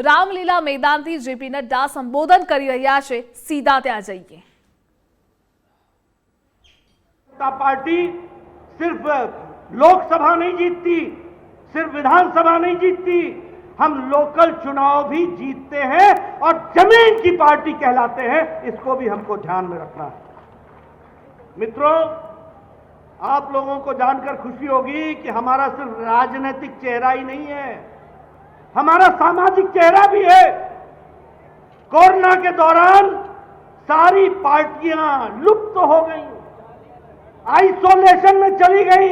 Ramlila મેદાનથી JP Nadda સંબોધન કરી રહ્યા છે, સીધા ત્યાં જઈએ। पार्टी सिर्फ लोकसभा नहीं जीतती, सिर्फ विधानसभा नहीं जीतती, हम लोकल चुनाव भी जीतते हैं और जमीन की पार्टी कहलाते हैं। इसको भी हमको ध्यान में रखना है। मित्रों, आप लोगों को जानकर खुशी होगी कि हमारा सिर्फ राजनीतिक चेहरा ही नहीं है, हमारा सामाजिक चेहरा भी है। कोरोना के दौरान सारी पार्टियां लुप्त हो गई, आइसोलेशन में चली गई,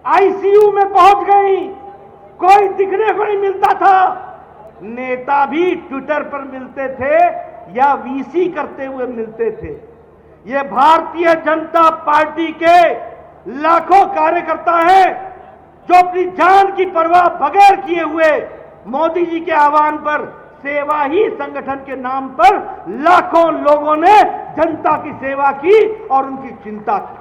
आईसीयू में पहुंच गई, कोई दिखने को नहीं मिलता था। नेता भी ट्विटर पर मिलते थे या वीसी करते हुए मिलते थे। ये भारतीय जनता पार्टी के लाखों कार्यकर्ता हैं जो अपनी जान की परवाह बगैर किए हुए मोदी जी के आह्वान पर सेवा ही संगठन के नाम पर लाखों लोगों ने जनता की सेवा की और उनकी चिंता की।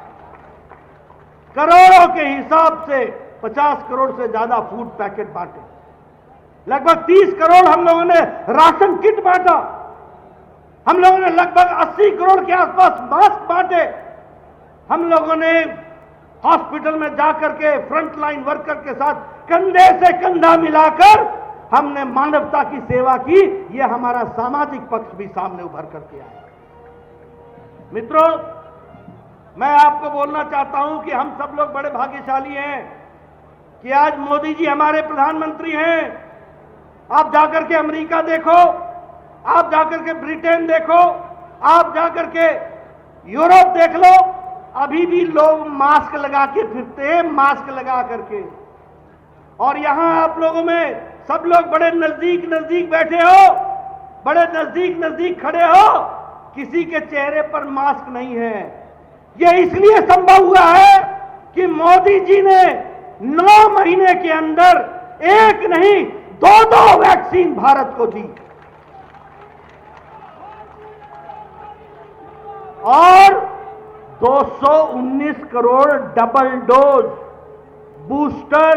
करोड़ों के हिसाब से 50 करोड़ से ज्यादा फूड पैकेट बांटे, लगभग 30 करोड़ हम लोगों ने राशन किट बांटा, हम लोगों ने लगभग 80 करोड़ के आसपास मास्क बांटे, हम लोगों ने हॉस्पिटल में जाकर के फ्रंट लाइन वर्कर के साथ कंधे से कंधा मिलाकर हमने मानवता की सेवा की। यह हमारा सामाजिक पक्ष भी सामने उभर करके आया। मित्रों, मैं आपको बोलना चाहता हूं कि हम सब लोग बड़े भाग्यशाली हैं कि आज मोदी जी हमारे प्रधानमंत्री हैं। आप जाकर के अमेरिका देखो, आप जाकर के ब्रिटेन देखो, आप जाकर के यूरोप देख लो, अभी भी लोग मास्क लगा के फिरते हैं, मास्क लगा करके। और यहां आप लोगों में सब लोग बड़े नजदीक नजदीक बैठे हो, बड़े नजदीक नजदीक खड़े हो, किसी के चेहरे पर मास्क नहीं है। यह इसलिए संभव हुआ है कि मोदी जी ने 9 महीने के अंदर एक नहीं 2 वैक्सीन भारत को दी और 219 करोड़ डबल डोज बूस्टर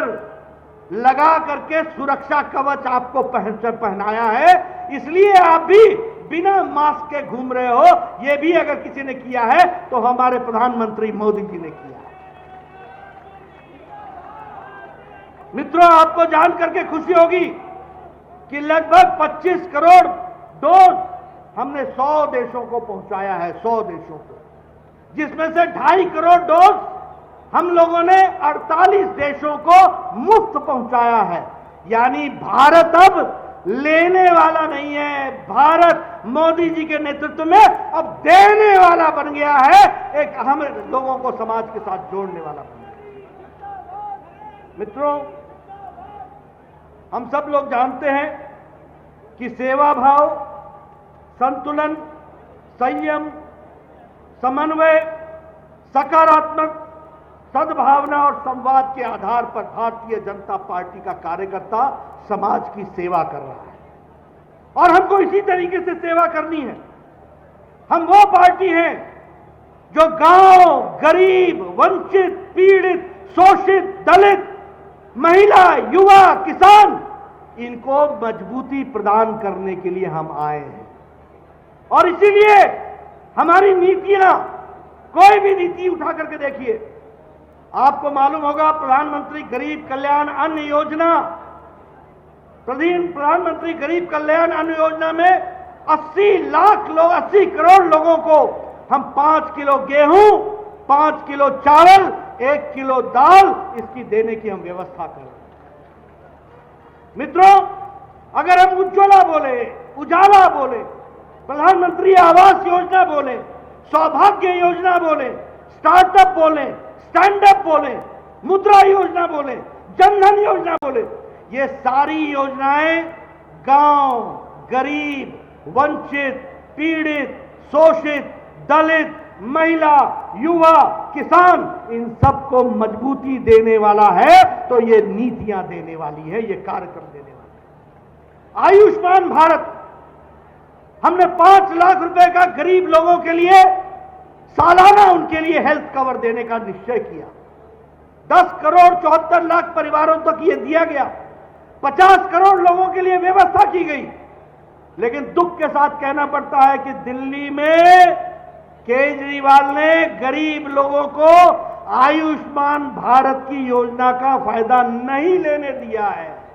लगा करके सुरक्षा कवच आपको पहनाया है। इसलिए आप भी बिना मास्क के घूम रहे हो। यह भी अगर किसी ने किया है तो हमारे प्रधानमंत्री मोदी जी ने किया है। मित्रों, आपको जान करके खुशी होगी कि लगभग 25 करोड़ डोज हमने 100 देशों को पहुंचाया है, 100 देशों को, जिसमें से 2.5 करोड़ डोज हम लोगों ने 48 देशों को मुफ्त पहुंचाया है। यानी भारत अब लेने वाला नहीं है, भारत मोदी जी के नेतृत्व में अब देने वाला बन गया है, एक हम लोगों को समाज के साथ जोड़ने वाला बन गया। मित्रों, हम सब लोग जानते हैं कि सेवा भाव, संतुलन, संयम, समन्वय, सकारात्मक सद्भावना और संवाद के आधार पर भारतीय जनता पार्टी का कार्यकर्ता समाज की सेवा कर रहा है और हमको इसी तरीके से सेवा करनी है। हम वो पार्टी हैं जो गांव, गरीब, वंचित, पीड़ित, शोषित, दलित, महिला, युवा, किसान, इनको मजबूती प्रदान करने के लिए हम आए हैं। और इसीलिए हमारी नीतियां, कोई भी नीति उठा करके देखिए, आपको मालूम होगा प्रधानमंत्री गरीब कल्याण अन्न योजना, प्रधानमंत्री गरीब कल्याण अन्न योजना में 80 लाख लोग, 80 करोड़ लोगों को हम 5 किलो गेहूं, 5 किलो चावल, 1 किलो दाल इसकी देने की हम व्यवस्था करें। मित्रों, अगर हम उज्ज्वला बोले, उजाला बोले, प्रधानमंत्री आवास योजना बोले, सौभाग्य योजना बोले, स्टार्टअप बोले, स्टैंड अप बोले, मुद्रा योजना बोले, जनधन योजना बोले, ये सारी योजनाएं गांव, गरीब, वंचित, पीड़ित, शोषित, दलित, महिला, युवा, किसान, इन सबको मजबूती देने वाला है। तो ये नीतियां देने वाली है, ये कार्यक्रम देने वाला है। आयुष्मान भारत, हमने 5 लाख रुपए का गरीब लोगों के लिए सालाना उनके लिए हेल्थ कवर देने का निश्चय किया। 10 करोड़ 74 लाख परिवारों तक ये दिया गया। 50 करोड़ लोगों के लिए व्यवस्था की गई। लेकिन दुख के साथ कहना पड़ता है कि दिल्ली में केजरीवाल ने गरीब लोगों को आयुष्मान भारत की योजना का फायदा नहीं लेने दिया है।